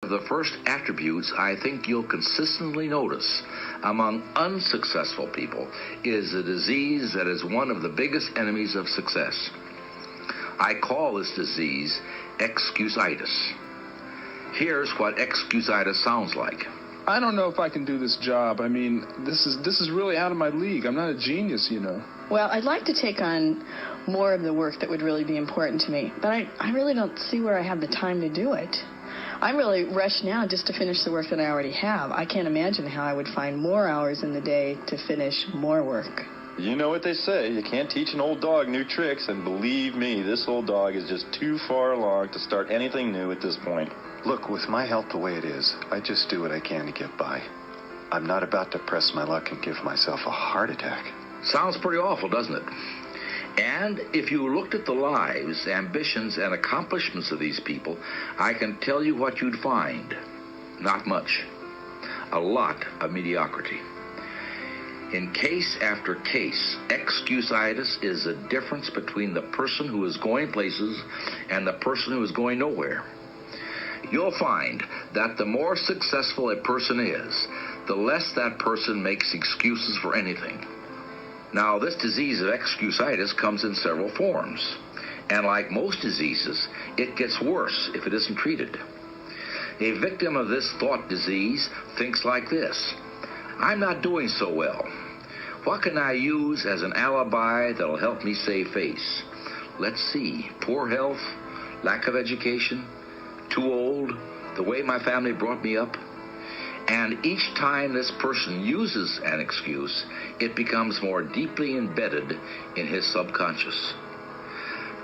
of the first attributes I think you'll consistently notice among unsuccessful people is a disease that is one of the biggest enemies of success. I call this disease excusitis. Here's what excusitis sounds like. I don't know if I can do this job. I mean, this is really out of my league. I'm not a genius, you know. Well, I'd like to take on more of the work that would really be important to me, but I really don't see where I have the time to do it. I'm really rushed now just to finish the work that I already have. I can't imagine how I would find more hours in the day to finish more work. You know what they say, you can't teach an old dog new tricks, and believe me, this old dog is just too far along to start anything new at this point. Look, with my health the way it is, I just do what I can to get by. I'm not about to press my luck and give myself a heart attack. Sounds pretty awful, doesn't it? And if you looked at the lives, ambitions, and accomplishments of these people, I can tell you what you'd find. Not much. A lot of mediocrity. In case after case, excusitis is the difference between the person who is going places and the person who is going nowhere. You'll find that the more successful a person is, the less that person makes excuses for anything. Now, this disease of excusitis comes in several forms, and like most diseases, it gets worse if it isn't treated. A victim of this thought disease thinks like this: I'm not doing so well. What can I use as an alibi that'll help me save face? Let's see, poor health, lack of education, too old, the way my family brought me up. And each time this person uses an excuse, it becomes more deeply embedded in his subconscious.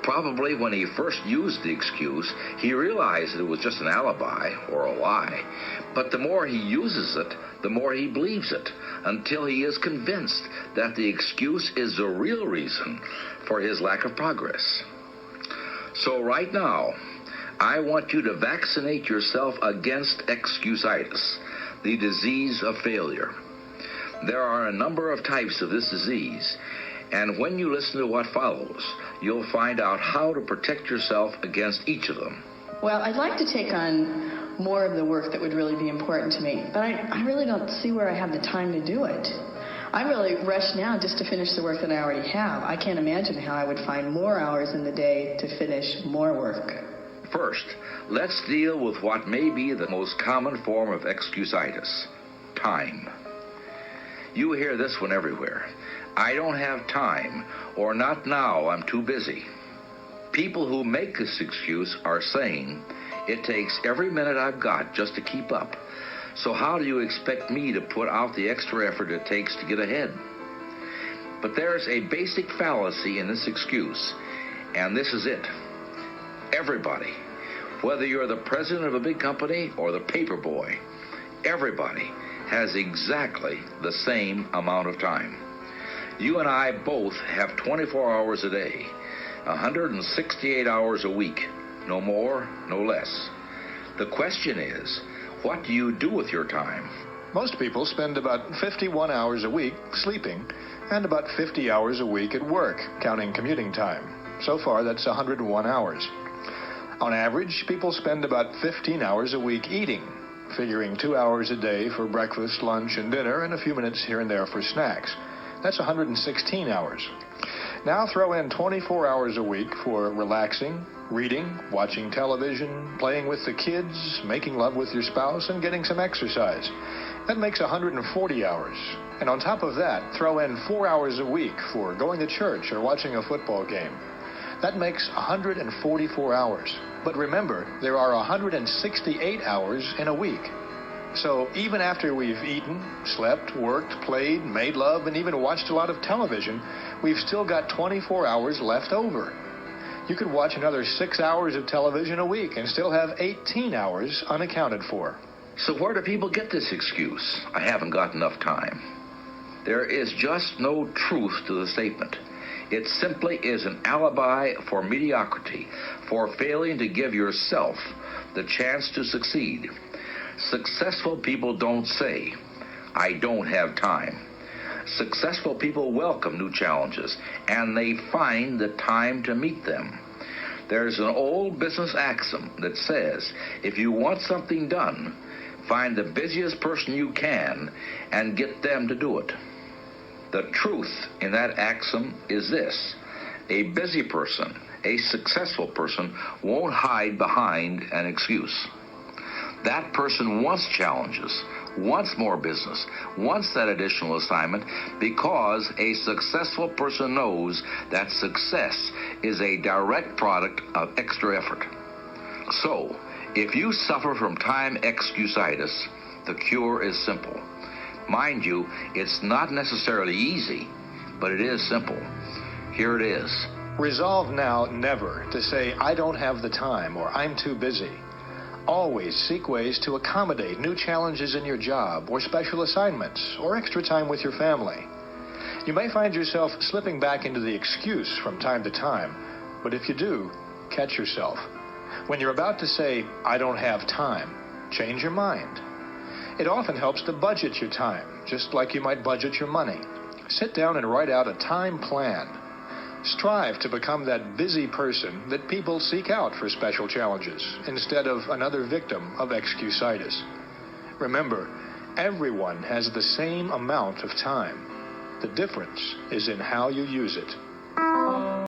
Probably when he first used the excuse, he realized that it was just an alibi or a lie. But the more he uses it, the more he believes it, until he is convinced that the excuse is the real reason for his lack of progress. So right now, I want you to vaccinate yourself against excusitis, the disease of failure. There are a number of types of this disease, and when you listen to what follows, you'll find out how to protect yourself against each of them. Well, I'd like to take on more of the work that would really be important to me, but I really don't see where I have the time to do it. I'm really rushed now just to finish the work that I already have. I can't imagine how I would find more hours in the day to finish more work. First, let's deal with what may be the most common form of excusitis: time. You hear this one everywhere. I don't have time, or not now, I'm too busy. People who make this excuse are saying, it takes every minute I've got just to keep up. So how do you expect me to put out the extra effort it takes to get ahead? But there's a basic fallacy in this excuse, and this is it. Everybody, whether you're the president of a big company or the paper boy, everybody has exactly the same amount of time. You and I both have 24 hours a day, 168 hours a week, no more, no less. The question is, what do you do with your time? Most people spend about 51 hours a week sleeping and about 50 hours a week at work, counting commuting time. So far, that's 101 hours. On average, people spend about 15 hours a week eating, figuring 2 hours a day for breakfast, lunch, and dinner, and a few minutes here and there for snacks. That's 116 hours. Now throw in 24 hours a week for relaxing, reading, watching television, playing with the kids, making love with your spouse, and getting some exercise. That makes 140 hours. And on top of that, throw in 4 hours a week for going to church or watching a football game. That makes 144 hours. But remember, there are 168 hours in a week. So even after we've eaten, slept, worked, played, made love, and even watched a lot of television, we've still got 24 hours left over. You could watch another 6 hours of television a week and still have 18 hours unaccounted for. So where do people get this excuse? I haven't got enough time. There is just no truth to the statement. It simply is an alibi for mediocrity, for failing to give yourself the chance to succeed. Successful people don't say, I don't have time. Successful people welcome new challenges, and they find the time to meet them. There's an old business axiom that says, if you want something done, find the busiest person you can and get them to do it. The truth in that axiom is this: a busy person, a successful person, won't hide behind an excuse. That person wants challenges, wants more business, wants that additional assignment, because a successful person knows that success is a direct product of extra effort. So, if you suffer from time excusitis, the cure is simple. Mind you, it's not necessarily easy, but it is simple. Here it is. Resolve now never to say, I don't have the time, or I'm too busy. Always seek ways to accommodate new challenges in your job, or special assignments, or extra time with your family. You may find yourself slipping back into the excuse from time to time, but if you do, catch yourself. When you're about to say, I don't have time, change your mind. It often helps to budget your time, just like you might budget your money. Sit down and write out a time plan. Strive to become that busy person that people seek out for special challenges, instead of another victim of excusitis. Remember, everyone has the same amount of time. The difference is in how you use it.